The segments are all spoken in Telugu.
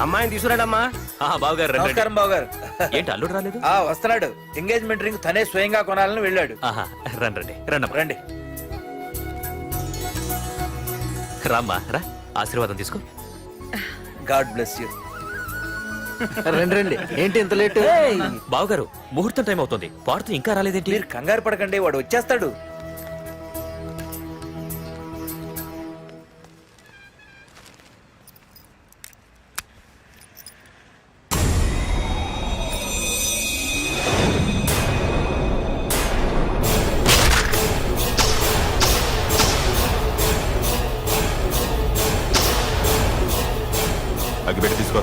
అమ్మాయిని తీసుకురాడమ్మా. బావగారు రండి. నమస్కారం బావగారు. ఏంటి అల్లుడు రాలేదు? వస్తున్నాడు. ఎంగేజ్మెంట్ రింగ్ తనే స్వయంగా కొనాలని వెళ్ళాడు. రండి రండి రండి. రామ్మా రా, ఆశీర్వాదం తీసుకో. God bless you. రండి రండి. ఏంటి ఇంత లేట్? బావగారు ముహూర్తం టైం అవుతుంది, పాడుతూ ఇంకా రాలేదేంటి? మీరు కంగారు పడకండి, వాడు వచ్చేస్తాడు. అగ్గిపెట్టి తీసుకో.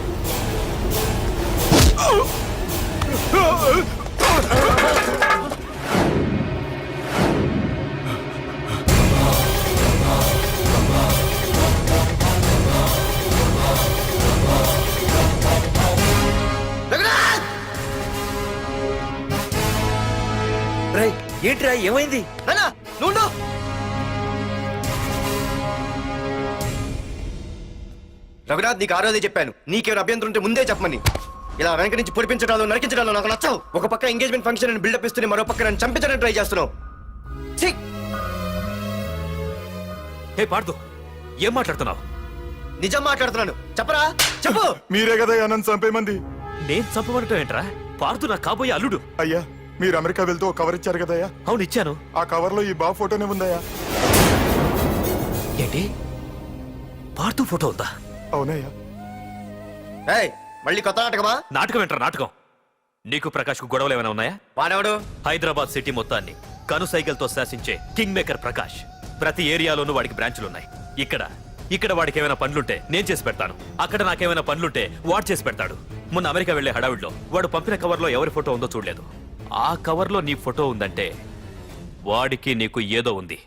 ఏంట్రా ఏమైంది? రఘునాథ్, నీకు ఆ రోజే చెప్పాను, నీకేమైనా అభ్యంతరం ఉంటే ముందే చెప్పమని. ఇలా వెనక నుంచి పొడిపించడాలు నరికించడాలు నాకు నచ్చవు. ఒక పక్క ఎంగేజ్మెంట్ ఫంక్షన్ అని బిల్డప్ ఇస్తూనే మరో పక్క నన్ను చంపించడానికి ట్రై చేస్తున్నావు. హే పార్దు, ఏం మాట్లాడుతున్నావు? నిజం మాట్లాడుతున్నాను, చెప్పరా చెప్పు. మీరే కదా నన్ను చంపేమంది. నేను చంపబడటం ఏంట్రా? పార్దు నా కాబోయే అల్లుడు. అయ్యా, మీరు అమెరికా వెళ్తూ ఒక కవర్ ఇచ్చారు కదయ్యా. అవును ఇచ్చాను. ఆ కవర్ లో ఈ బాబు ఫోటోనే ఉందయ్యా. ఏంటి, పార్దు ఫోటో ఉందా? అవునయ్యా. మళ్ళీ కొత్త నాటకమా? నాటకం ఏంట్రా నాటకం? నీకు ప్రకాష్ కు గొడవలు ఏమైనా ఉన్నాయా? వాడెవడు? హైదరాబాద్ సిటీ మొత్తాన్ని కను సైకిల్తో శాసించే కింగ్ మేకర్ ప్రకాష్. ప్రతి ఏరియాలోనూ వాడికి బ్రాంచులున్నాయి. ఇక్కడ వాడికి ఏమైనా పనులుంటే నేను చేసి పెడతాను, అక్కడ నాకేమైనా పనులుంటే వాడు చేసి పెడతాడు. మొన్న అమెరికా వెళ్లే హడావిడిలో వాడు పంపిన కవర్లో ఎవరి ఫోటో ఉందో చూడలేదు. ఆ కవర్లో నీ ఫోటో ఉందంటే వాడికి నీకు ఏదో ఉంది.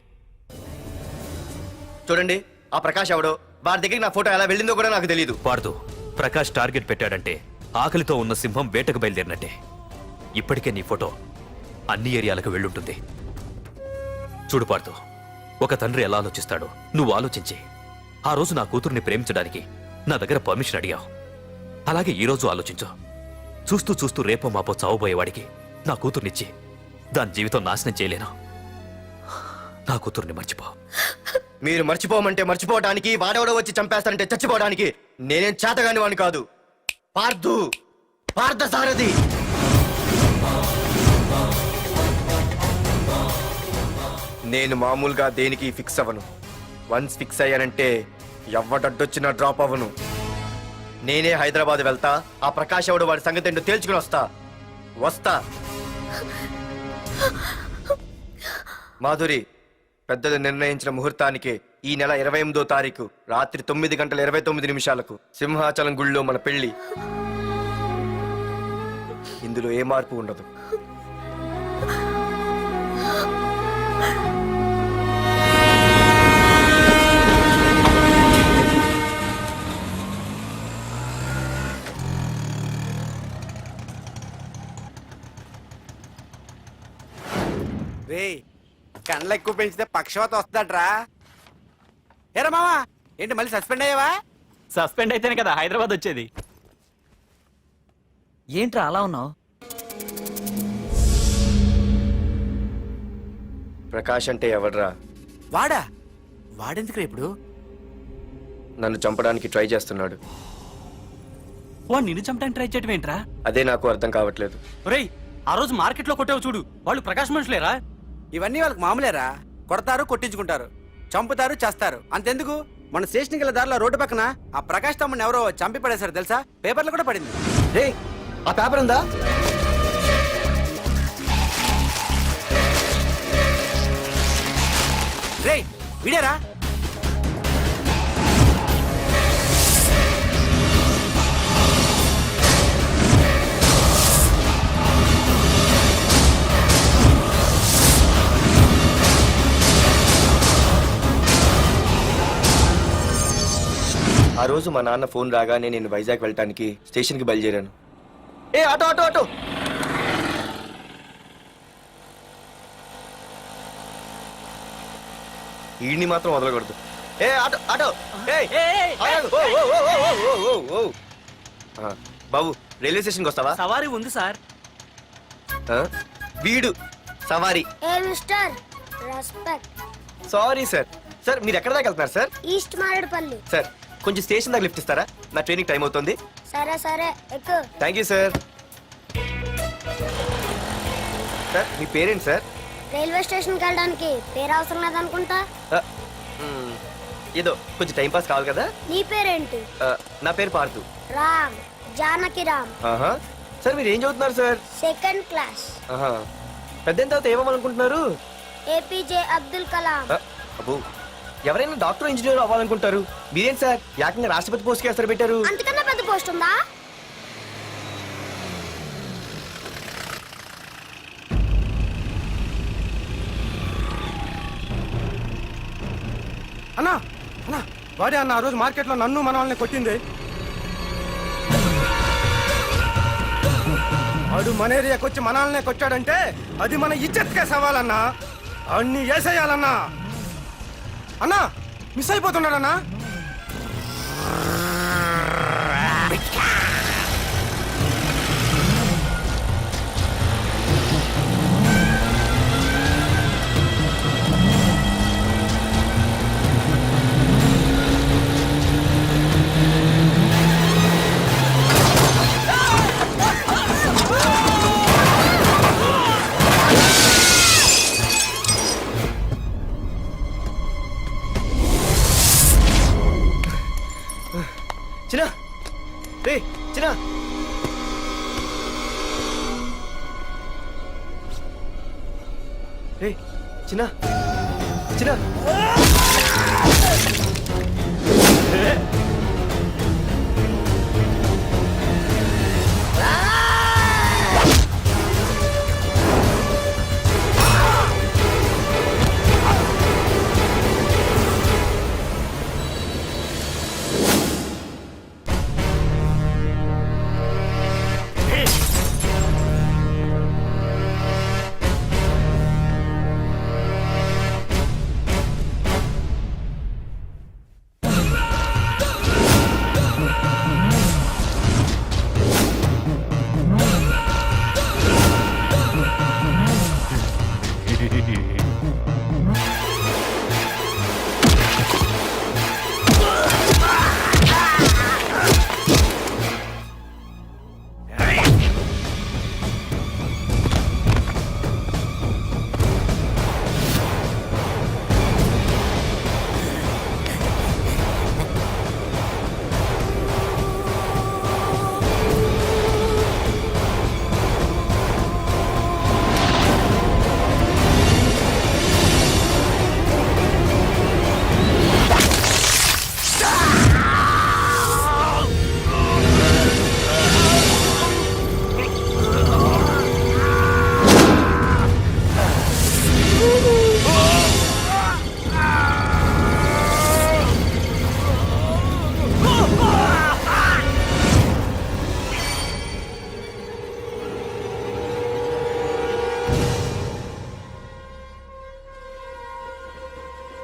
చూడండి, ఆ ప్రకాష్ ఎవడో, వాడి దగ్గరికి నా ఫోటో ఎలా వెళ్ళిందో కూడా నాకు తెలియదు. పార్దు, ప్రకాష్ టార్గెట్ పెట్టాడంటే ఆకలితో ఉన్న సింహం వేటకు బయలుదేరినట్టే. ఇప్పటికే నీ ఫోటో అన్ని ఏరియాలకు వెళ్ళుంటుంది. చూడు పార్దు, ఒక తండ్రి ఎలా ఆలోచిస్తాడో నువ్వు ఆలోచించి ఆ రోజు నా కూతుర్ని ప్రేమించడానికి నా దగ్గర పర్మిషన్ అడిగావు. అలాగే ఈ రోజు ఆలోచించు. చూస్తూ చూస్తూ రేపో మాపో చావబోయేవాడికి నా కూతుర్నిచ్చి దాని జీవితం నాశనం చేయలేను. నా కూతుర్ని మర్చిపో. మీరు మర్చిపోమంటే మర్చిపోవడానికి, వాడెవడో వచ్చి చంపేస్తానంటే చచ్చిపోవడానికి నేనేం చేతగాని వాడిని కాదు. పార్థసారథి. నేను మామూలుగా దేనికి ఫిక్స్ అవ్వను. వన్స్ ఫిక్స్ అయ్యానంటే ఎవ్వడడ్డొచ్చినా డ్రాప్ అవ్వను. నేనే హైదరాబాద్ వెళ్తా, ఆ ప్రకాష్ ఎవడు వాడి సంగతి ఏంటో తేల్చుకుని వస్తా. మాధురి, పెద్దలు నిర్ణయించిన ముహూర్తానికి ఈ నెల 28వ తారీఖు రాత్రి 9:29 సింహాచలం గుళ్ళో మన పెళ్లి. ఇందులో ఏ మార్పు ఉండదు. కండ్లు ఎక్కువ పెంచితే పక్షవాత వస్తుందట్రా. ఏరా మావా, ఏంటి మళ్ళీ సస్పెండ్ అయ్యావా? సస్పెండ్ అయితేనే కదా హైదరాబాద్ వచ్చేది. ఏంట్రా అలా ఉన్నావు? ప్రకాష్ అంటే ఎవడ్రా? వాడెందుకురా ఇప్పుడు? నన్ను చంపడానికి ట్రై చేస్తున్నాడు. వాడు నిన్ను చంపడానికి ట్రై చేయటం ఏంట్రా? అదే నాకు అర్థం కావట్లేదు. ఒరేయ్, ఆ రోజు మార్కెట్ లో కొట్టావు చూడు, వాళ్ళు ప్రకాష్ మనుషులేరా? ఇవన్నీ వాళ్ళకి మామూలేరా. కొడతారు, కొట్టించుకుంటారు, చంపుతారు, చేస్తారు. అంతెందుకు, మన స్టేషన్కి వెళ్ళే దారిలో రోడ్డు పక్కన ఆ ప్రకాష్ తమ్ముని ఎవరో చంపి పడేశారు తెలుసా? పేపర్లు కూడా పడింది. రే, ఆ పేపర్ ఉందా? రే విడారా? ఆ రోజు మా నాన్న ఫోన్ రాగానే నేను వైజాగ్ వెళ్ళటానికి స్టేషన్కి బయలుదేరాను. ఏ ఆటో ఆటో ఆటో! ఈడిని మాత్రం వదలకూడదు. ఏ ఆటో ఆటో! బాబు రైల్వే స్టేషన్కి వస్తావా? సవారీ ఉంది సార్. ఆ? వీడు సవారీ. ఏ mister respect. Sorry sir. Sir మీరు ఎక్కడ దాకా వెళ్తున్నారు సార్? ఈస్ట్ మారేడుపల్లి. సార్ కొంచెం స్టేషన్ దాకా లిఫ్ట్ ఇస్తారా? నా ట్రైనింగ్ టైం అవుతుంది. సరే సరే ఎక్కు. Thank you sir. సార్ మీ పేరేంటి సార్? రైల్వే స్టేషన్కి వెళ్ళడానికి పేరు అవసరం లేదనుకుంటా. ఆ, ఏదో కొంచెం టైం పాస్ కావాలి కదా. నీ పేరేంటి? నా పేరు పార్థు. రామ్. జానకి రామ్. ఆహా. సార్ మీరు ఏం చదువుతున్నారు సార్? Second class. ఆహా. పెద్ద తర్వాత ఏమనుకుంటున్నారు? ఏపీజే అబ్దుల్ కలాం. అబ్బో ఎవరైనా డాక్టర్ ఇంజనీర్ అవ్వాలనుకుంటారు. మీరేం సార్ ఏకంగా రాష్ట్రపతి పోస్ట్కి ఎసరు పెట్టారు? అంతకన్నా పెద్ద పోస్ట్ ఉందా? అన్నా అన్నా వాడే అన్న ఆ రోజు మార్కెట్లో నన్ను మన వాళ్ళని కొట్టింది. వాడు మన ఏరియాకి వచ్చి మన వాళ్ళనే కొట్టాడంటే అది మన ఇజ్జత్కే సవాలన్నా. అన్ని వేసేయాలన్నా. అన్నా మిస్ అయిపోతున్నాడన్నా. చిన్న రే చిన్న. రే చిన్న చిన్న.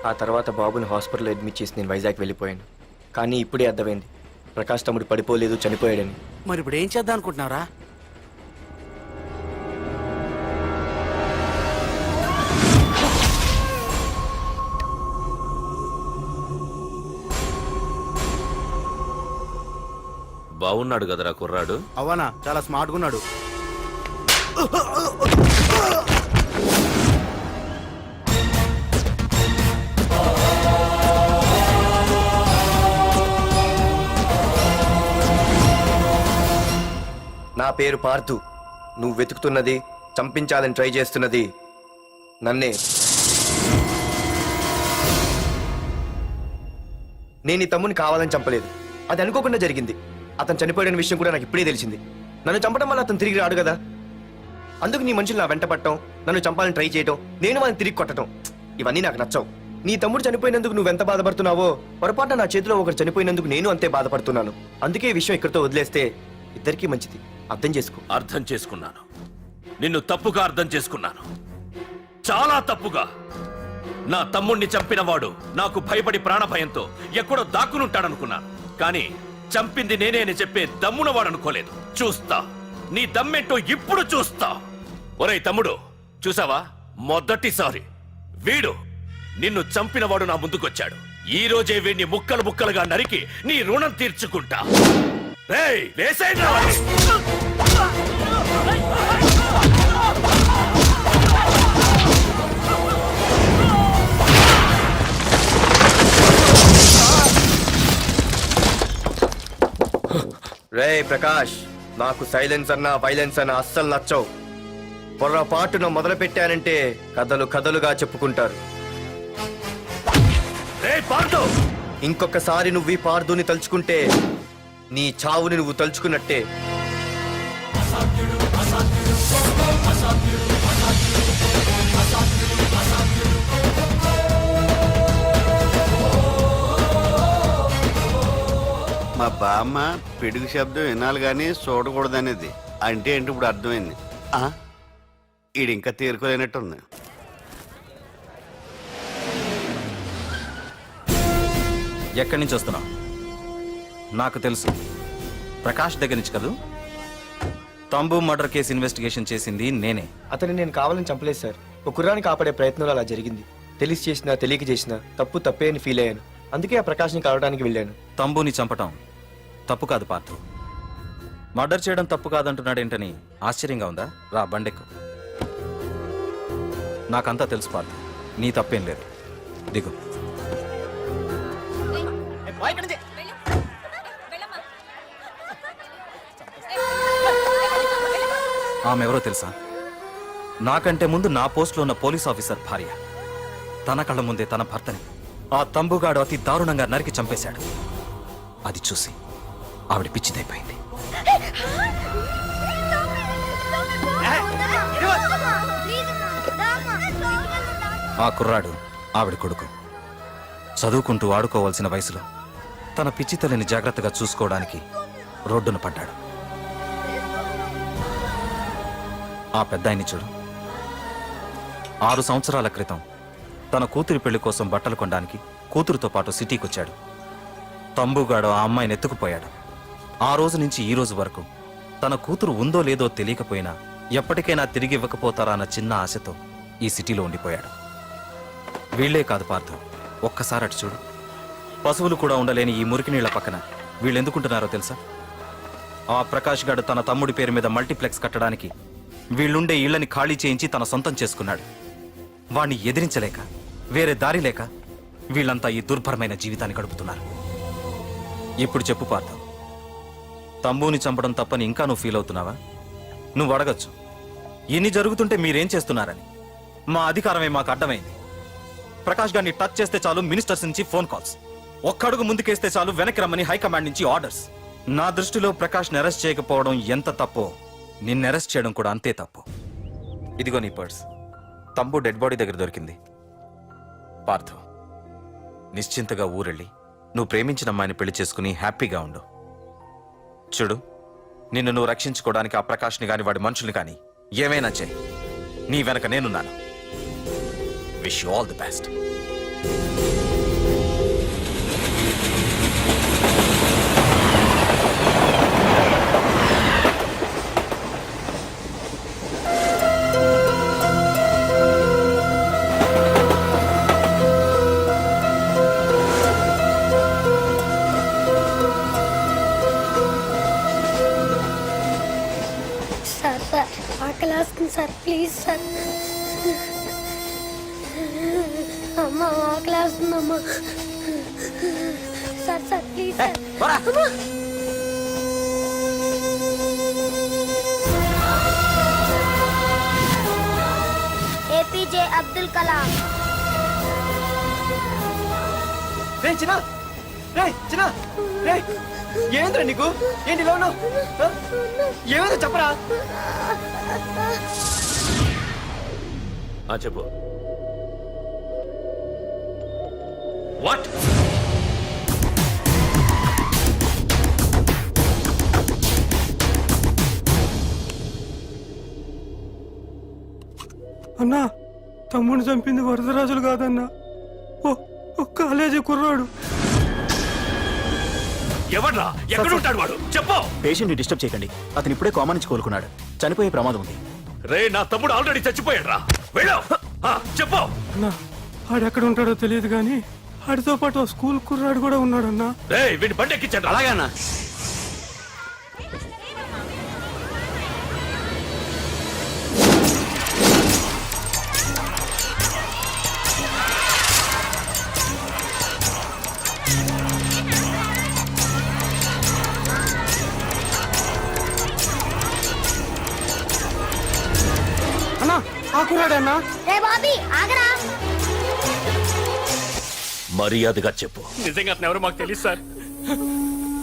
ఆ తర్వాత బాబుని హాస్పిటల్లో అడ్మిట్ చేసి నేను వైజాగ్ వెళ్ళిపోయాను. కానీ ఇప్పుడే అర్థమైంది ప్రకాష్ తమ్ముడు పడిపోలేదు, చనిపోయాడని. మరి ఇప్పుడు ఏం చేద్దాం అనుకుంటున్నారా? బాగున్నాడు కదరా కుర్రాడు. అవనా చాలా స్మార్ట్గా ఉన్నాడు. నా పేరు పార్థు. నువ్వు వెతుకుతున్నది, చంపించాలని ట్రై చేస్తున్నది నన్నే. నేను ఈ తమ్ముని కావాలని చంపలేదు, అది అనుకోకుండా జరిగింది. అతను చనిపోయిన విషయం కూడా నాకు ఇప్పుడే తెలిసింది. నన్ను చంపడం వల్ల అతను తిరిగి రాడు కదా. అందుకు నీ మనుషులు నా వెంట పట్టడం, నన్ను చంపాలని ట్రై చేయటం, నేను వాళ్ళని తిరిగి కొట్టడం, ఇవన్నీ నాకు నచ్చవు. నీ తమ్ముడు చనిపోయినందుకు నువ్వెంత బాధపడుతున్నావో పొరపాటున నా చేతిలో ఒకరు చనిపోయినందుకు నేను అంతే బాధపడుతున్నాను. అందుకే ఈ విషయం ఇక్కడితో వదిలేస్తే ఇద్దరికీ మంచిది. అర్థం చేసుకో. అర్థం చేసుకున్నాను. నిన్ను తప్పుగా అర్థం చేసుకున్నాను, చాలా తప్పుగా. నా తమ్ముణ్ణి చంపినవాడు నాకు భయపడి ప్రాణభయంతో ఎక్కడో దాక్కునుంటాడనుకున్నాను. కానీ చంపింది నేనే అని చెప్పే దమ్మునవాడు అనుకోలేదు. చూస్తా నీ దమ్మేంటో ఇప్పుడు చూస్తా. ఒరేయ్ తమ్ముడు, చూసావా? మొదటిసారి వీడు నిన్ను చంపినవాడు నా ముందుకొచ్చాడు. ఈ రోజే వీడిని ముక్కలు ముక్కలుగా నరికి నీ రుణం తీర్చుకుంటా. రేయ్, వేసేయండ్రా వాడిని. రే ప్రకాష్, నాకు సైలెన్స్ అన్నా వైలెన్స్ అన్నా అస్సలు నచ్చవు. పొర్రపాటున మొదలు పెట్టానంటే కథలు కథలుగా చెప్పుకుంటారు. రేయ్ పార్దు, ఇంకొకసారి నువ్వు ఈ పార్దుని తలుచుకుంటే నీ చావుని నువ్వు తలుచుకున్నట్టే. మా బామ్మ పిడుగు శబ్దం వినాలి కానీ చూడకూడదనేది. అంటే ఏంటి ఇప్పుడు అర్థమైంది. ఈడు ఇంకా తేరుకోలేనట్టుంది. ఎక్కడి నుంచి వస్తున్నావు? నాకు తెలుసు, ప్రకాష్ దగ్గర నుంచి కదూ. తంబు మర్డర్ కేసు ఇన్వెస్టిగేషన్ చేసింది నేనే. అతన్ని నేను కావాలని చంపలేదు సార్. ఒక కుర్రాన్ని కాపాడే ప్రయత్నంలో అలా జరిగింది. తెలిసి చేసినా తెలియక చేసినా తప్పు తప్పే అని ఫీల్ అయ్యాను. అందుకే ఆ ప్రకాష్ని కలవడానికి వెళ్ళాను. తంబుని చంపటం తప్పు కాదు పార్థు. మర్డర్ చేయడం తప్పు కాదంటున్నాడేంటని ఆశ్చర్యంగా ఉందా? రా బండెక్కు. నాకంతా తెలుసు పార్థు, నీ తప్పేం లేదు. దిగు. ఆమె ఎవరో తెలుసా? నాకంటే ముందు నా పోస్టులో ఉన్న పోలీస్ ఆఫీసర్ భార్య. తన కళ్ళ ముందే తన భర్తని ఆ తంబుగాడు అతి దారుణంగా నరికి చంపేశాడు. అది చూసి ఆవిడ పిచ్చిదైపోయింది. ఆ కుర్రాడు ఆవిడ కొడుకు. చదువుకుంటూ ఆడుకోవాల్సిన వయసులో తన పిచ్చి తల్లిని జాగ్రత్తగా చూసుకోవడానికి రోడ్డున పడ్డాడు. ఆ పెద్దాయన్ని చూడు. 6 సంవత్సరాల క్రితం తన కూతురి పెళ్లి కోసం బట్టలు కొనడానికి కూతురుతో పాటు సిటీకి వచ్చాడు. తంబుగాడు ఆ అమ్మాయిని ఎత్తుకుపోయాడు. ఆ రోజు నుంచి ఈ రోజు వరకు తన కూతురు ఉందో లేదో తెలియకపోయినా ఎప్పటికైనా తిరిగి ఇవ్వకపోతారా అన్న చిన్న ఆశతో ఈ సిటీలో ఉండిపోయాడు. వీళ్లే కాదు పార్థు, ఒక్కసారి అటు చూడు. పశువులు కూడా ఉండలేని ఈ మురికి నీళ్ల పక్కన వీళ్ళు ఎందుకుంటున్నారో తెలుసా? ఆ ప్రకాష్ గాడు తన తమ్ముడి పేరు మీద మల్టీప్లెక్స్ కట్టడానికి వీళ్ళుండే ఇళ్లని ఖాళీ చేయించి తన సొంతం చేసుకున్నాడు. వాణ్ణి ఎదిరించలేక, వేరే దారి లేక వీళ్ళంతా ఈ దుర్భరమైన జీవితాన్ని గడుపుతున్నారు. ఇప్పుడు చెప్పు పార్థ, తంబుని చంపడం తప్పని ఇంకా నువ్వు ఫీల్ అవుతున్నావా? నువ్వు అడగచ్చు, ఇన్ని జరుగుతుంటే మీరేం చేస్తున్నారని. మా అధికారమే మాకు అడ్డమైంది. ప్రకాష్ గారిని టచ్ చేస్తే చాలు మినిస్టర్స్ నుంచి ఫోన్ కాల్స్, ఒక్కడుగు ముందుకేస్తే చాలు వెనక్కి రమ్మని హైకమాండ్ నుంచి ఆర్డర్స్. నా దృష్టిలో ప్రకాష్ని అరెస్ట్ చేయకపోవడం ఎంత తప్పో నిన్ను అరెస్ట్ చేయడం కూడా అంతే తప్పు. ఇదిగో నీ పర్స్, తంబు డెడ్ బాడీ దగ్గర దొరికింది. పార్థు, నిశ్చింతగా ఊరెళ్ళి నువ్వు ప్రేమించిన అమ్మాయిని పెళ్లి చేసుకుని హ్యాపీగా ఉండు. చూడు, నిన్ను నువ్వు రక్షించుకోవడానికి ఆ ప్రకాష్ని గాని వాడి మనుషుల్ని కానీ ఏమైనా చేయి. నీ వెనక నేనున్నాను. Wish you all the best. Sir ఆకలి వేస్తుంది సార్, ప్లీజ్ సార్. అమ్మ ఆకలి వేస్తుందమ్మా. Sir please sir. APJ Abdul Kalam. ఏంద్రా నీకు? ఏంటి ఇలా ఉన్నావు? ఏమైందో చెప్పరా? చెప్పు. వాట్? అన్నా, తమ్ముడిని చంపింది వరదరాజులు కాదన్నా, ఓ కాలేజీ కుర్రాడు. ఎవడ్రా ఎక్కడుంటాడు వాడు చెప్పు. పేషెంట్ ని డిస్టర్బ్ చేయకండి, అతను ఇప్పుడే కోమా నుంచి కోలుకున్నాడు, చనిపోయే ప్రమాదం ఉంది. రే నా తమ్ముడు ఆల్రెడీ చచ్చిపోయాడు రా. వెళ్ళు. చెప్పు. ఆడెక్కడ ఉంటాడో తెలియదు కానీ ఆడితో పాటు స్కూల్ కుర్రాడు కూడా ఉన్నాడన్నా. రే వీడి బండి ఎక్కించండి. అలాగే అన్నా. అన్నా ఆ కుర్రాడన్నా. రే బాబీ ఆగరా. మర్యాదగా చెప్పు. నిజంగా అతను ఎవరో మాకు తెలియదు సార్.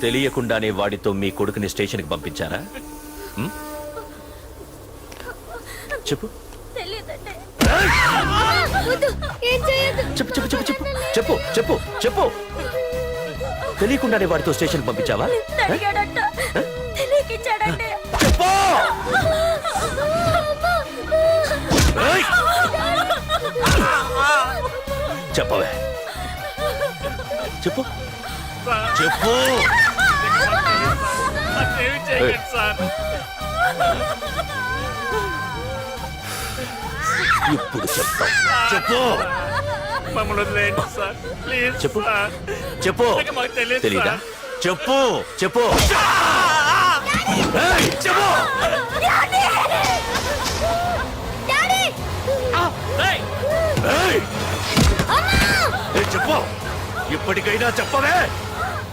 తెలియకుండానే వాడితో మీ కొడుకుని స్టేషన్కి పంపించారా? ఉం? చెప్పు వద్దు, ఏం చేయొద్దు. చెప్పు చెప్పు చెప్పు చెప్పు చెప్పు చెప్పు చెప్పు. తెలియకుండానే వాడితో స్టేషన్కి పంపించావా? అడిగాడట, తెలియకిచ్చాడంటే. చెప్పు. ఏయ్! చెప్పవే చెప్పు చెప్పు. ఏయ్! ఇప్పుడు చెప్తా. చెప్పు మమ్మల్ని వదిలేయండి సార్ ప్లీజ్. చెప్పు చెప్పు. మాకు తెలియదు తెలీదా? చెప్పు చెప్పు. ఏయ్! చెప్పు. ఏయ్! ఏయ్, చెప్పు. ఇప్పటికైనా చెప్పవే.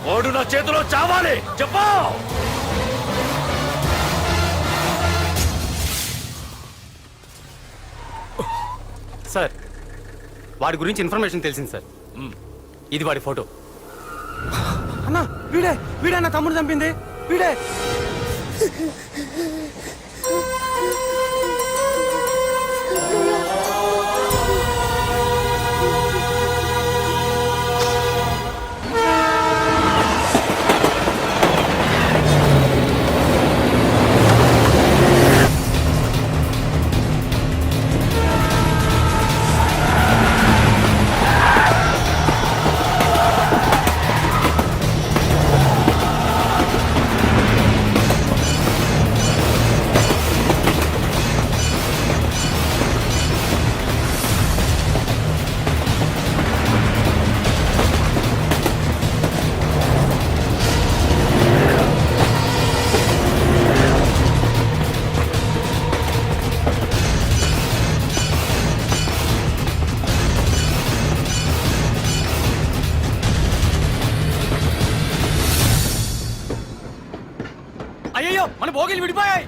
వాడు నా చేతిలో చావాలి. చెప్పు. సార్ వాడి గురించి ఇన్ఫర్మేషన్ తెలిసింది సార్. ఇది వాడి ఫోటో. అన్నా వీడే వీడే నా తమ్ముడు చంపింది వీడే. అయ్యో మన భోగిలు విడిపోయాయి.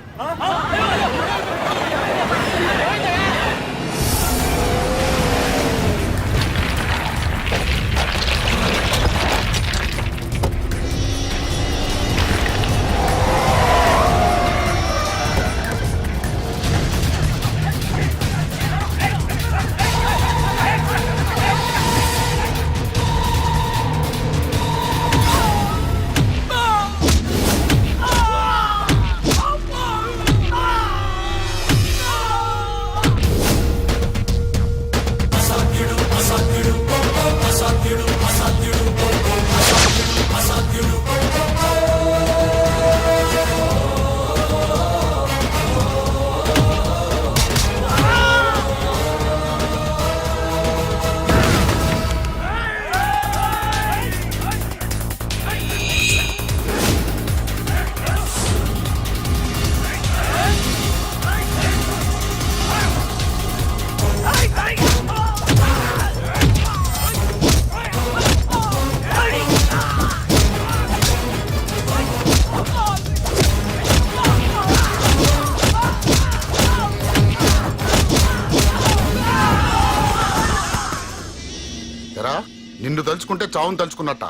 నిన్ను తలుచుకుంటే చావును తలుచుకున్నట్ట.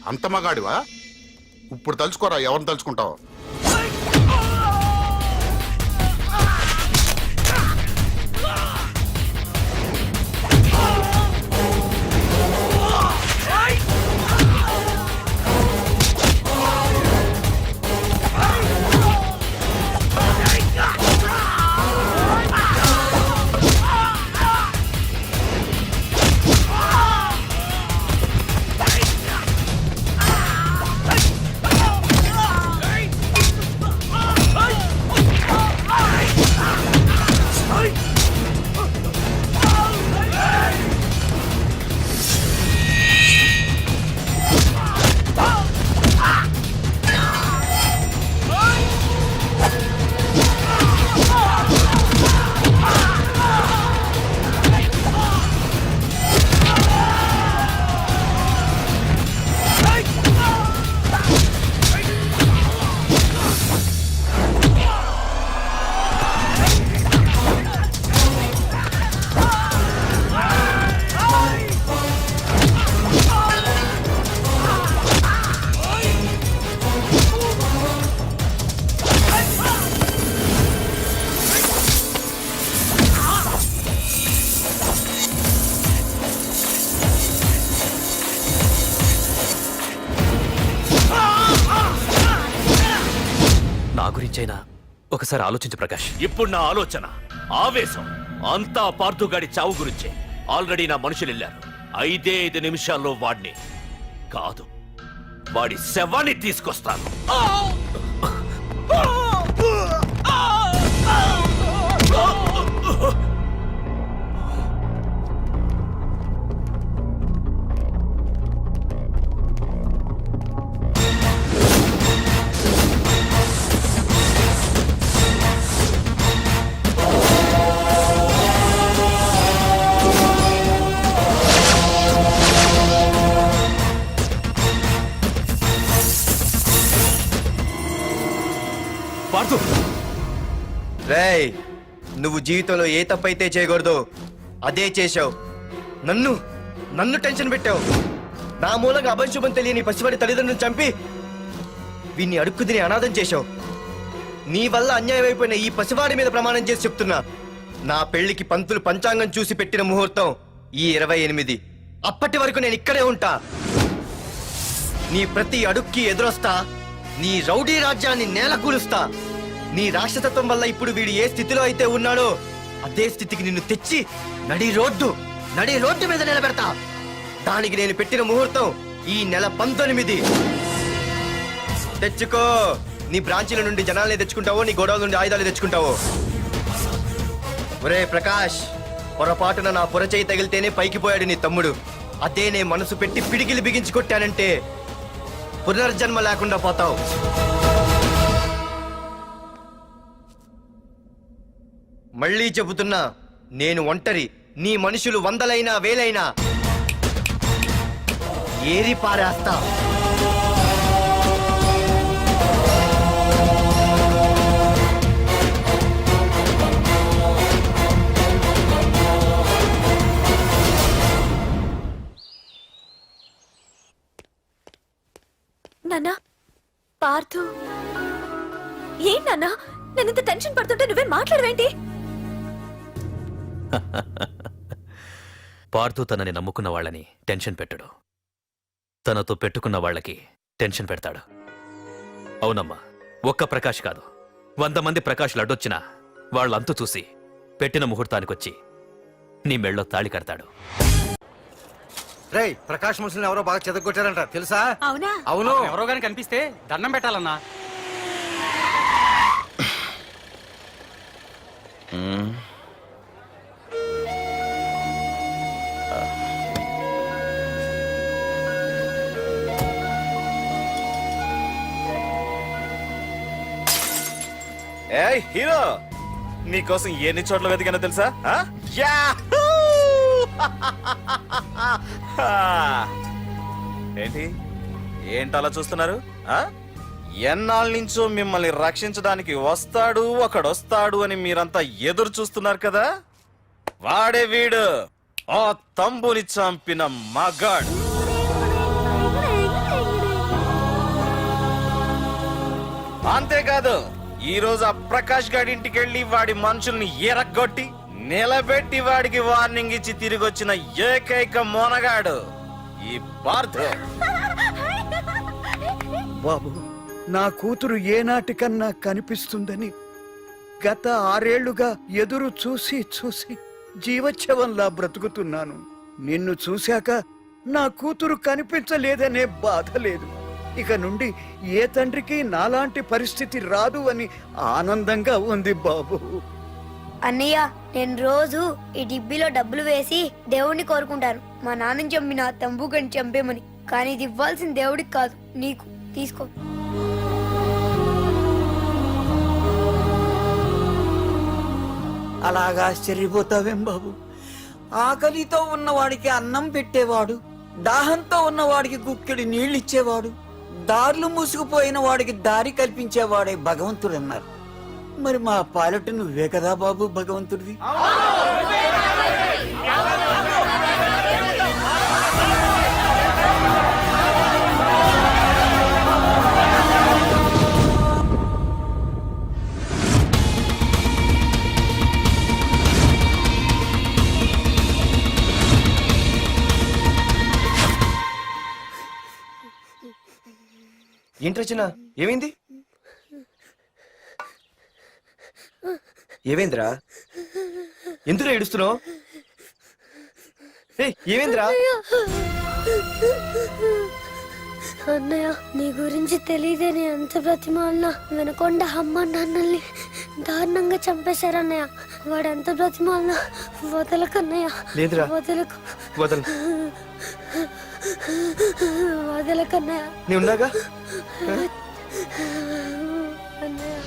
అంత మగాడివా? ఇప్పుడు తలుచుకోరా ఎవరిని తలుచుకుంటావు. గురించైనా ఒకసారి ఆలోచించు ప్రకాష్. ఇప్పుడు నా ఆలోచన, ఆవేశం అంతా పార్థుగాడి చావు గురించే. ఆల్రెడీ నా మనుషులు వెళ్ళారు. 5 నిమిషాల్లో వాడిని కాదు, వాడి శవాన్ని తీసుకొస్తాను. పార్థు, రేయ్, నువ్వు జీవితంలో ఏ తప్పైతే చేయకూడదో అదే చేశావు. నన్ను టెన్షన్ పెట్టావు. నా మూలంగా అభంశుభం తెలియని పసివాడి తల్లిదండ్రులను చంపి వీన్ని అడుక్కు తిని అనాథం చేశావు. నీ వల్ల అన్యాయం అయిపోయిన ఈ పసివాడి మీద ప్రమాణం చేసి చెప్తున్నా, నా పెళ్లికి పంతులు పంచాంగం చూసి పెట్టిన ముహూర్తం ఈ 28. అప్పటి వరకు నేను ఇక్కడే ఉంటా. నీ ప్రతి అడుక్కి ఎదురొస్తా. నీ రౌడీ రాజ్యాన్ని నేలకూలుస్తా. నీ రాక్షసత్వం వల్ల ఇప్పుడు వీడు ఏ స్థితిలో అయితే ఉన్నాడో అదే స్థితికి నిన్ను తెచ్చి నడి రోడ్డు మీద నిలబెడతా. దానికి నేను పెట్టిన ముహూర్తం ఈ నెల 19. తెచ్చుకో. నీ బ్రాంచీల నుండి జనాల్ని తెచ్చుకుంటావో, నీ గొడవల నుండి ఆయుధాలు తెచ్చుకుంటావో. ఒరే ప్రకాష్, పొరపాటున నా పొరచేయి తగిలితేనే పైకి పోయాడు నీ తమ్ముడు. అదే నే మనసు పెట్టి పిడికిలి బిగించి కొట్టానంటే పునర్జన్మ లేకుండా పోతావు. మళ్ళీ చెబుతున్నా, నేను ఒంటరి. నీ మనుషులు 100లైనా 1000లైనా ఏరి పారేస్తా. నాన్నా, పార్థు, ఏం నాన్నా? నేను ఇంత టెన్షన్ పడుతుంటే నువ్వేం మాట్లాడవేంటి? పార్థు తనని నమ్ముకున్న వాళ్ళని టెన్షన్ పెట్టడు, తనతో పెట్టుకున్న వాళ్ళకి టెన్షన్ పెడతాడు. అవునమ్మా, ఒక్క ప్రకాష్ కాదు, 100 మంది ప్రకాష్లు అడ్డొచ్చినా వాళ్ళంతు చూసి పెట్టిన ముహూర్తానికొచ్చి నీ మెళ్ళో తాళి కడతాడు. రేయ్, ప్రకాష్ మనుషుల్ని ఎవరో బాగా చెదగొట్టారంట, తెలుసా? అవునా? అవును. ఎవరో గాని కనిపిస్తే దండం పెట్టాలన్నా. ఏయ్ హీరో, నీకోసం ఎన్ని చోట్ల వెతికానో తెలుసా? ఏంటి అలా చూస్తున్నారు? ఎన్నాళ్ళ నుంచో మిమ్మల్ని రక్షించడానికి ఒకడొస్తాడు అని మీరంతా ఎదురు చూస్తున్నారు కదా. వాడే వీడు, ఆ తంబుని చంపిన మగాడు. అంతేకాదు, ఈ రోజు ఆ ప్రకాష్ గాడి ఇంటికి వెళ్లి వాడి మనుషుల్ని ఎరగొట్టి నిలబెట్టి వాడికి వార్నింగ్ ఇచ్చి తిరిగి వచ్చిన ఏకైక మోనగాడు ఈ పార్థు. బాబు, నా కూతురు ఏనాటికన్నా కనిపిస్తుందని గత 6 ఏళ్లుగా ఎదురు చూసి జీవోత్సవంలా బ్రతుకుతున్నాను. నిన్ను చూశాక నా కూతురు కనిపించలేదనే బాధ లేదు. ఇక నుండి ఏ తండ్రికి నాలాంటి పరిస్థితి రాదు అని ఆనందంగా ఉంది బాబు. అన్నయ్య, నేను రోజు ఈ డిబ్బీలో డబ్బులు వేసి దేవుణ్ణి కోరుకుంటాను, మా నాన్నని చంపిన తంబుగని చంపేమని. కానీ ఇది ఇవ్వాల్సిన దేవుడికి కాదు, నీకు. తీసుకో. అలాగా ఆశ్చర్యపోతావేం బాబు? ఆకలితో ఉన్నవాడికి అన్నం పెట్టేవాడు, దాహంతో ఉన్నవాడికి గుక్కెడి నీళ్ళిచ్చేవాడు, దారులు మూసుకుపోయిన వాడికి దారి కల్పించేవాడే భగవంతుడన్నారు. మరి మా పాలట నువ్వే కదా బాబు భగవంతుడివి. ఏంటి రచన, ఏమైంది? ఏవేంద్రా ఎందుకు ఏడుస్తున్నావు? ఏవేంద్రా? అన్నయ్య నీ గురించి తెలియదని ఎంత బ్రతిమాలినా వినకుండా అమ్మ నాన్నల్ని దారుణంగా చంపేశారన్నయ్య. వాడు ఎంత బ్రతిమాలినా వదలకన్నయ్య. లేదురా. వదలకు. వదలు. వదలకన్నయ్య. నీ ఉన్నాగా? అన్నయ్య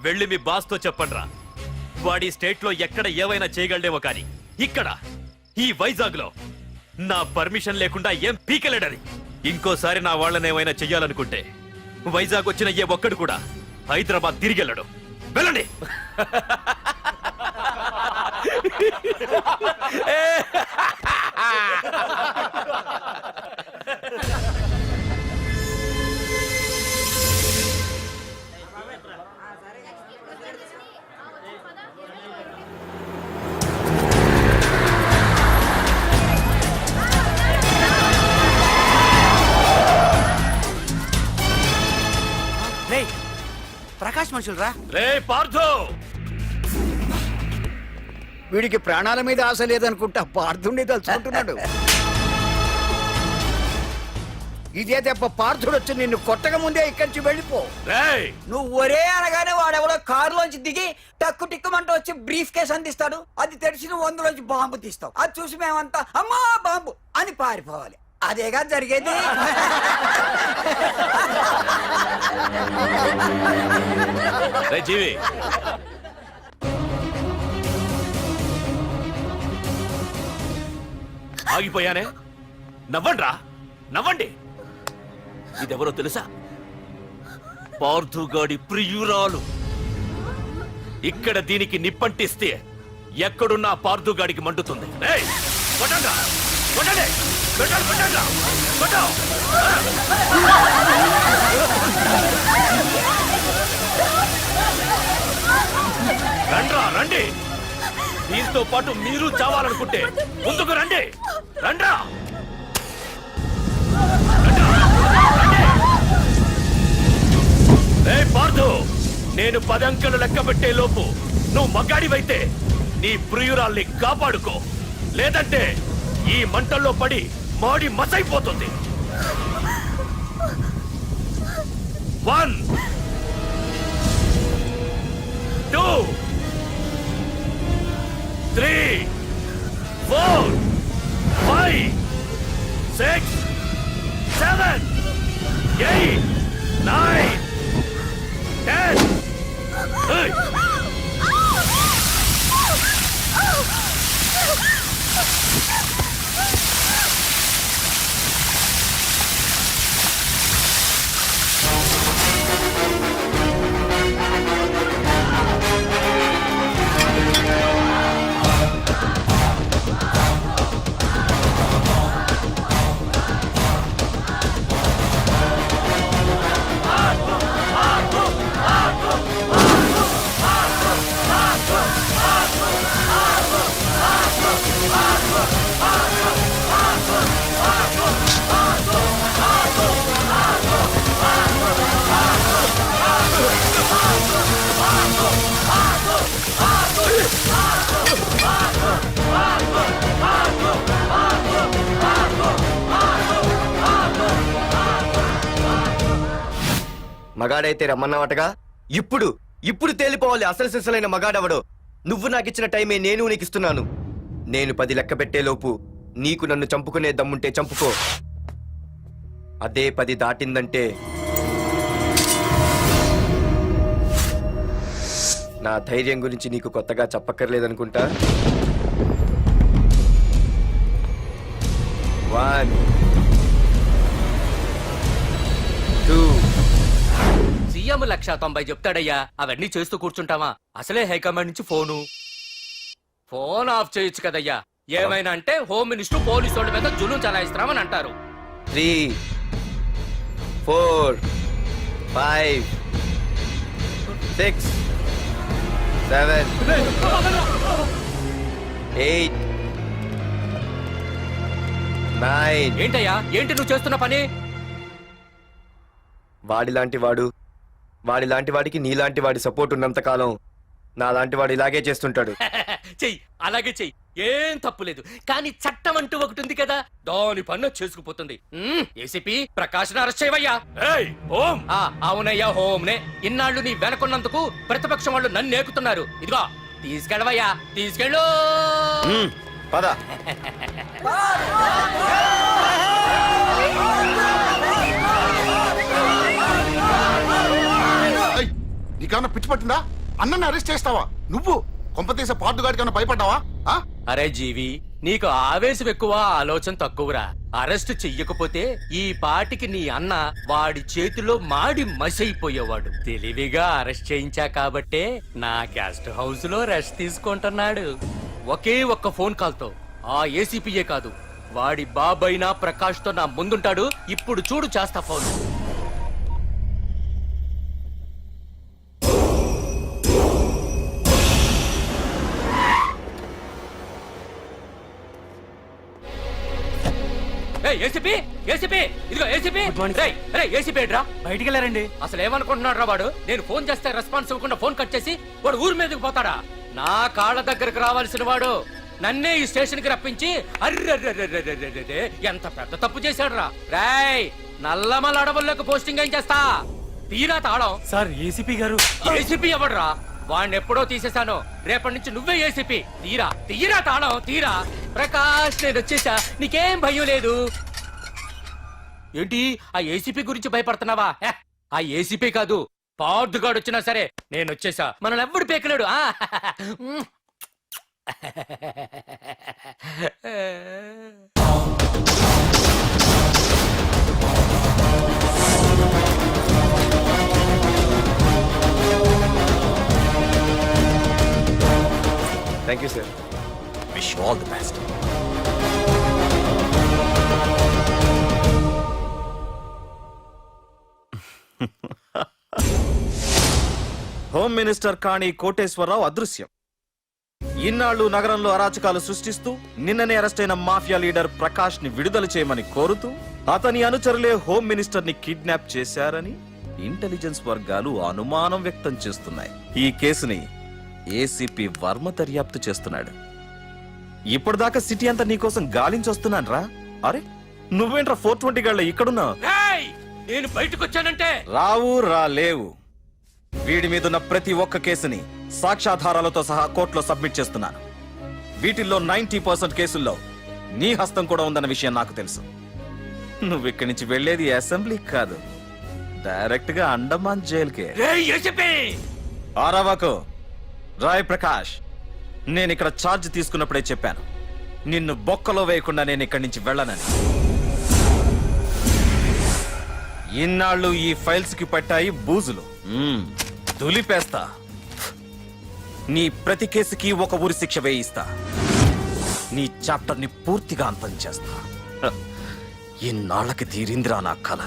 వెళ్ళి మీ బాస్ తో చెప్పండ్రా, వాడి స్టేట్ లో ఎక్కడ ఏవైనా చేయగలడేమో కానీ ఇక్కడ ఈ వైజాగ్ లో నా పర్మిషన్ లేకుండా ఏం పీకలేడని. ఇంకోసారి నా వాళ్ళని ఏమైనా చెయ్యాలనుకుంటే వైజాగ్ వచ్చిన ఏ ఒక్కడు కూడా హైదరాబాద్ తిరిగి వెళ్ళడు. వెళ్ళండి. ప్రకాష్ మనుషులు రా. రే పార్థో, వీడికి ప్రాణాల మీద ఆశ లేదనుకుంటా పార్థుడిని తలుచుకుంటున్నాడు. ఇదే దెబ్బ పార్థుడు వచ్చి నిన్ను కొట్టక ముందే ఇక్కడి నుంచి వెళ్ళిపో. నువ్వు ఒరే అనగానే వాడెవడో కారులోంచి దిగి టక్కు టిక్కుమంటూ వచ్చి బ్రీఫ్ కేసు అందిస్తాడు. అది తెరిచి నువ్వు అందులోంచి బాంబు తీస్తావు. అది చూసి మేమంతా అమ్మా బాంబు అని పారిపోవాలి. అదేగా జరిగేది. జీవి, ఆగిపోయానే. నవ్వండ్రా, నవ్వండి. ఇదెవరో తెలుసా? పార్థుగాడి ప్రియురాలు. ఇక్కడ దీనికి నిప్పంటిస్తే ఎక్కడున్నా పార్థుగాడికి మండుతుంది. ఏయ్, కొట్టండ్రా, కొట్టండి, కొట్టండి, కొట్టండ్రా, కొట్టు. రండ్రా, రండి. దీంతో పాటు మీరు చావాలనుకుంటే ముందుకు రండి. రండ్రా. పార్థు, నేను 10 అంకెలు లెక్క పెట్టే లోపు నువ్వు మగాడివైతే నీ ప్రియురాల్ని కాపాడుకో, లేదంటే ఈ మంటల్లో పడి మాడి మసైపోతుంది. 1 2 3 4 5 6 7 8 9 10. Hey! మగాడైతే రమ్మన్నావటగా. ఇప్పుడు ఇప్పుడు తేలిపోవాలి అసలు సిసలైన మగాడవడో. నువ్వు నాకిచ్చిన టైమే నేను నీకు ఇస్తున్నాను. నేను 10 లెక్క పెట్టేలోపు నీకు నన్ను చంపుకునే దమ్ముంటే చంపుకో. అదే 10 దాటిందంటే నా ధైర్యం గురించి నీకు కొత్తగా చెప్పక్కర్లేదనుకుంటా. 1 2 సీఎం 190 చెప్తాడయ్యా, అవన్నీ చేస్తూ కూర్చుంటావా? అసలే హైకమాండ్ నుంచి ఫోన్ ఆఫ్ చేయొచ్చు కదయ్యా. ఏమైనా అంటే హోమ్ మినిస్టర్ పోలీసు వాళ్ళ మీద జులుం చలాయిస్తున్నామని అంటారు. 3 4 5 6 7 8 9. ఏంటయ్యా, ఏంటి నువ్వు చేస్తున్న పని? వాడిలాంటి వాడికి నీలాంటి వాడి సపోర్ట్ ఉన్నంత కాలం నాలాంటి వాడు ఇలాగే చేస్తుంటాడు. చెయ్యి, అలాగే చెయ్యి, ఏం తప్పులేదు. కానీ చట్టం అంటూ ఒకటి ఉంది కదా, దాని పన్ను చేసుకుపోతుంది. ఏసీపీ ప్రకాష్ అరెస్ట్ చేయవయ్యా. ఏయ్, ఓం. అవునయ్యా, హోమ్నే. ఇన్నాళ్ళు నీ వెనకున్నందుకు ప్రతిపక్షం వాళ్ళు నన్ను ఏకుతున్నారు. ఇదిగో తీసుకెళ్ళవయ్యా, తీసుకెళ్ళు. పద. నీకన్నా పిచ్చి పట్టిందా? అన్నని అరెస్ట్ చేస్తావా నువ్వు? కొంపతీసే పార్దుగాడి కన్నా భయపడ్డావా? అరే జీవి, నీకు ఆవేశం ఎక్కువ, ఆలోచన తక్కువరా. అరెస్ట్ చెయ్యకపోతే ఈ పాటికి నీ అన్న వాడి చేతిలో మాడి మసైపోయేవాడు. తెలివిగా అరెస్ట్ చేయించా కాబట్టే నా గెస్ట్ హౌస్ లో రెస్ట్ తీసుకుంటున్నాడు. ఒకే ఒక్క ఫోన్ కాల్ తో ఆ ఏసీపీయే కాదు, వాడి బాబైనా ప్రకాష్ తో నా ముందుంటాడు. ఇప్పుడు చూడు చేస్తా ఫోన్. ఏసీపీ, ఏసీపీ, ఇదిగో ఏసీపీ. ఏసీపీ ఏంట్రా? బయటికి వెళ్ళారండి. అసలు ఏమనుకుంటున్నాడు రా వాడు? నేను ఫోన్ చేస్తే రెస్పాన్స్ ఇవ్వకుండా ఫోన్ కట్ చేసి వాడు ఊరి మీదకి పోతాడా? నా కాళ్ళ దగ్గరకు రావాల్సిన వాడు నన్నే ఈ స్టేషన్ కి రప్పించి అర్రె ఎంత పెద్ద తప్పు చేశాడు రా. రాయ్, నల్లమల అడవుల్లోకి పోస్టింగ్ ఏం చేస్తా? తీరా తాళం. సార్, ఏసీపీ గారు. ఏసీపీ ఎవడ్రా? వాడిని ఎప్పుడో తీసేశాను. రేపటి నుంచి నువ్వే ఏసీపీ. తీరా, తీరా తాళం, తీరా. ప్రకాష్, నేను వచ్చేసా, నీకేం భయం లేదు. ఏంటి ఆ ఏసీపీ గురించి భయపడుతున్నావా? ఆ ఏసీపీ కాదు, పార్దుగాడు వచ్చినా సరే నేను వచ్చేసా. మనల్ని ఎవ్వడు పేకలేడు. Thank you sir. Wish all the best. Home minister Kani Koteswararao అదృశ్యం. ఇన్నాళ్లు నగరంలో అరాచకాలు సృష్టిస్తూ నిన్ననే అరెస్ట్ అయిన మాఫియా లీడర్ ప్రకాష్ ని విడుదల చేయమని కోరుతూ అతని అనుచరులే హోమ్ మినిస్టర్ ని కిడ్నాప్ చేశారని ఇంటెలిజెన్స్ వర్గాలు అనుమానం వ్యక్తం చేస్తున్నాయి. ఈ కేసుని ఏసీపీ వర్మ దర్యాప్తు చేస్తున్నాడు. ఇప్పటిదాకా సిటీ అంతా నీకోసం గాలించొస్తున్నాను రా. అరే నువ్వేంట్రా 420 గళ్ళ ఇక్కడున్నావు? ఏయ్! నేను బయటకు వచ్చానంటే రావు రాలేవు. వీడి మీదున్న ప్రతి ఒక్క కేసుని సాక్ష్యాధారాలతో సహా కోర్టులో సబ్మిట్ చేస్తున్నాను. వీటిల్లో 90% కేసుల్లో నీ హస్తం కూడా ఉందన్న విషయం నాకు తెలుసు. నువ్వు ఇక్కడి నుంచి వెళ్లేది అసెంబ్లీకి కాదు, డైరెక్ట్ గా అండమాన్ జైలుకే. ఆరావాకు రాయ్ ప్రకాష్, నేను ఇక్కడ ఛార్జ్ తీసుకున్నప్పుడే చెప్పాను, నిన్ను బొక్కలో వేయకుండా నేను ఇక్కడి నుంచి వెళ్ళనని. ఇన్నాళ్ళు ఈ ఫైల్స్ కి పట్టాయి బూజులు. దులిపేస్తా. నీ ప్రతి కేసుకి ఒక ఉరి శిక్ష వేయిస్తా. నీ చాప్టర్ ని పూర్తిగా అంతం చేస్తా. ఇన్నాళ్ళకి తీరిందిరా నా కళ.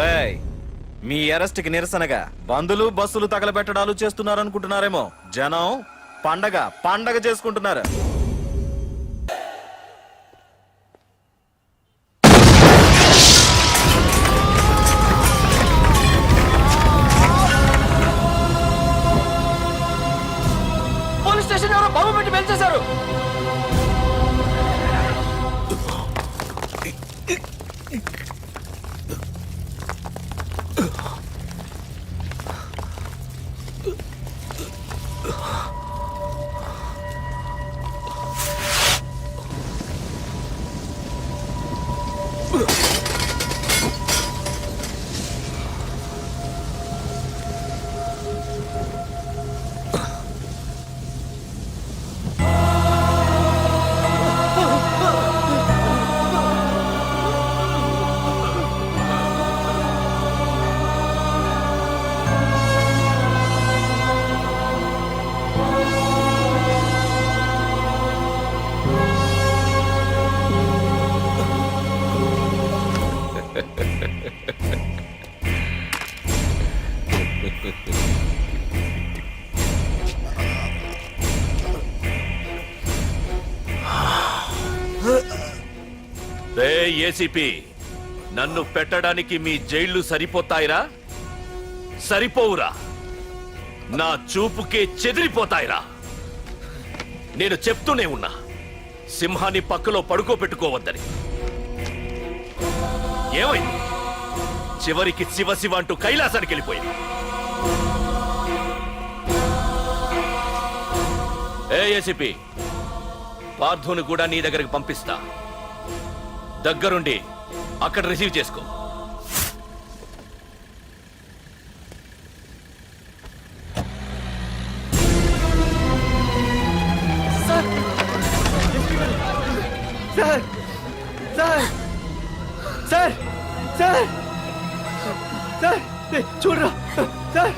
రేయ్, మీ అరెస్ట్ కి నిరసనగా బందులు బస్సులు తగలబెట్టడాలు చేస్తున్నారనుకుంటున్నారేమో. జనం పండగ చేసుకుంటున్నారు. పోలీస్ స్టేషన్ ఎవరో బాబు పెట్టి పెంచేశారు. ఏసీపీ, నన్ను పెట్టడానికి మీ జైళ్లు సరిపోతాయిరా? సరిపోవురా. నా చూపుకే చెదిరిపోతాయిరా. నేను చెప్తూనే ఉన్నా, సింహాన్ని పక్కలో పడుకోబెట్టుకోవద్దని. ఏమైంది? చివరికి శివ అంటూ కైలాసానికి వెళ్ళిపోయింది. ఏసీపీ, పార్థుని కూడా నీ దగ్గరికి పంపిస్తా. దగ్గరుండి అక్కడ రిసీవ్ చేసుకో. చూడరా సార్.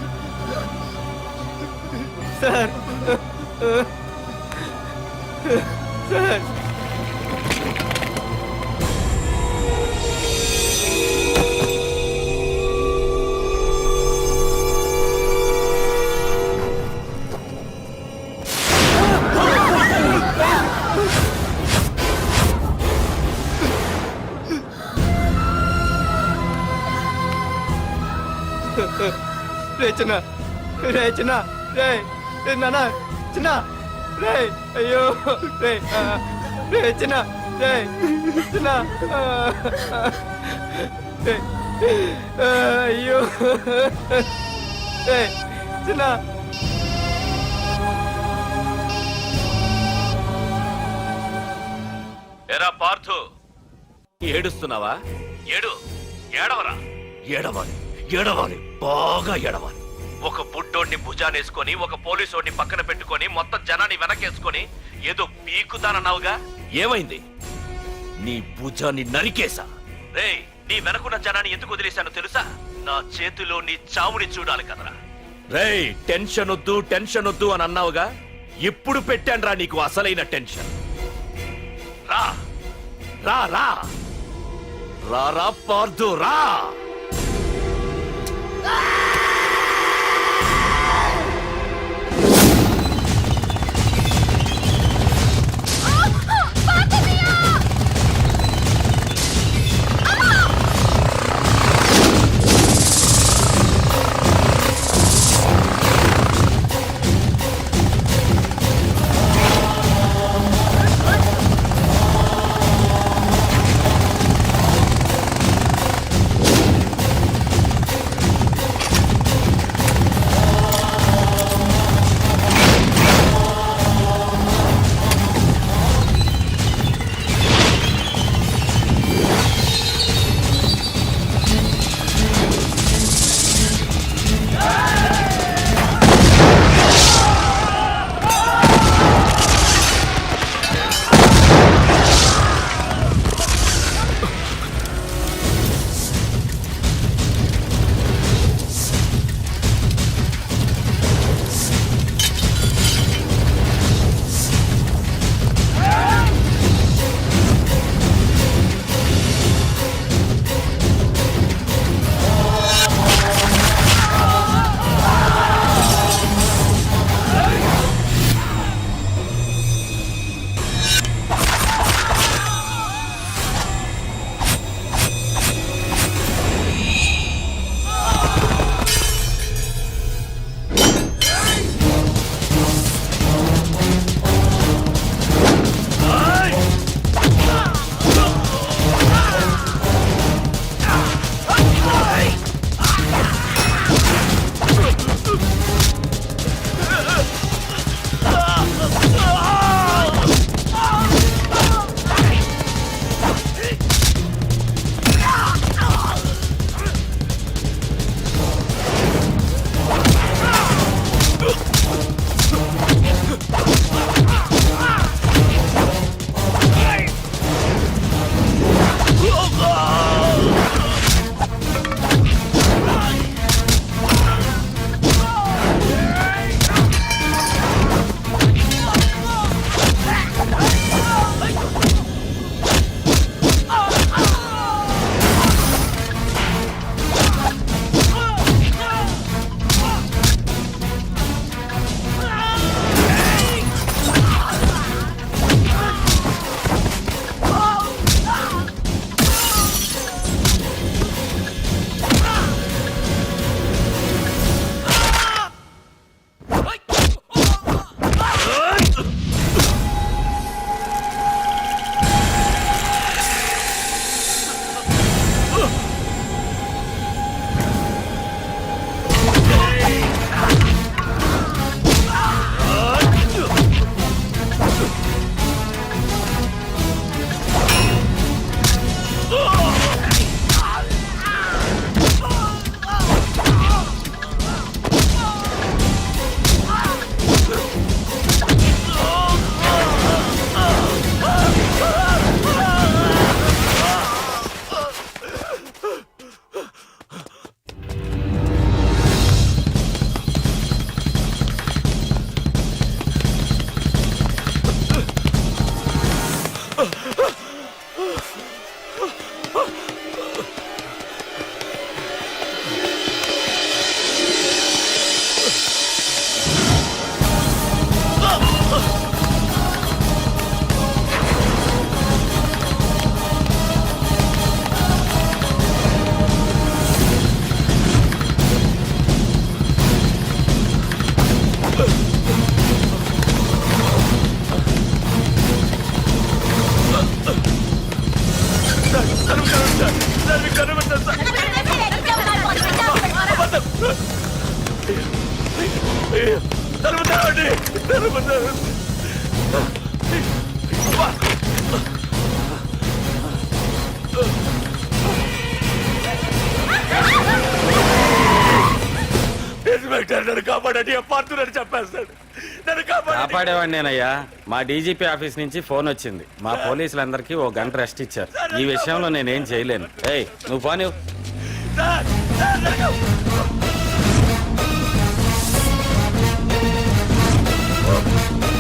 రే చిన్న, రే నాన్న చిన్న, రే అయ్యో, రే చిన్న, రే చిన్న, అయ్యో, రే చిన్న. ఎరా పార్థు, ఏడుస్తున్నావా? ఏడవరా. ఏడవాలి, బాగా ఏడవాలి. ఒక బుడ్డోడిని భుజానేసుకొని, ఒక పోలీసోడిని పక్కన పెట్టుకొని, మొత్తం జనాన్ని వెనకేసుకొని ఏదో పీకుతానన్నావుగా, ఏమైంది? నీ భుజాన్ని నరికేశా. రేయ్, నీ వెనకున్న జనాన్ని ఎందుకు వదిలేశానో తెలుసా? నా చేతిలో నీ చావుని చూడాలి కదరా. రేయ్, టెన్షన్ వద్దు అని అన్నావుగా, ఇప్పుడు పెట్టానురా నీకు అసలైన టెన్షన్. రా రా రా రా రా పార్దు రా. కాపాడేవాడినేనయ్యా. మా డీజీపీ ఆఫీస్ నుంచి ఫోన్ వచ్చింది. మా పోలీసులందరికీ ఓ గంట రెస్ట్ ఇచ్చారు. ఈ విషయంలో నేనేం చేయలేను. ఏయ్ నువ్వు పోనీ. Oh!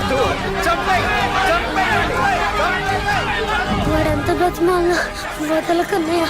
పార్థు వాడెంత బ్రతిమాలనా వదలకన్నయ్య